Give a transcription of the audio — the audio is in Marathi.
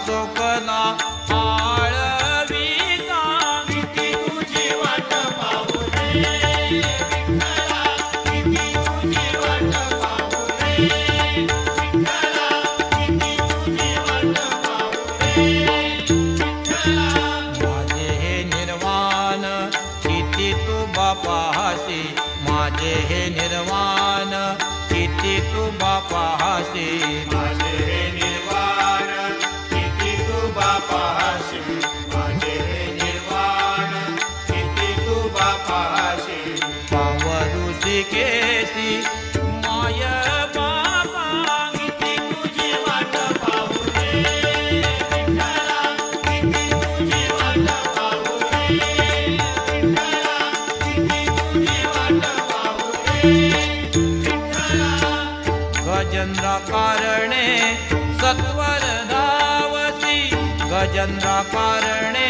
सोकला आळविता किती तुझी वाट पाहू रे विठ्ठला, किती तुझी वाट पाहू रे विठ्ठला, किती तुझी वाट पाहू रे विठ्ठला. माझे हे निर्वाण किती तू बापासी, माझे हे निर्वाण किती तू बापासी. माझे हे निर्वाण किती तू बापाशी, माझे हे निर्वाण किती तू बापाशी. पावरुषी केसी माय बाबा किती तुझी वाट पाहू रे विठ्ठला, किती तुझी वाट पाहू रे विठ्ठला, किती तुझी वाट पाहू रे विठ्ठला. गजेंद्र कारणे सत्वर धावसी, गजेंद्र कारणे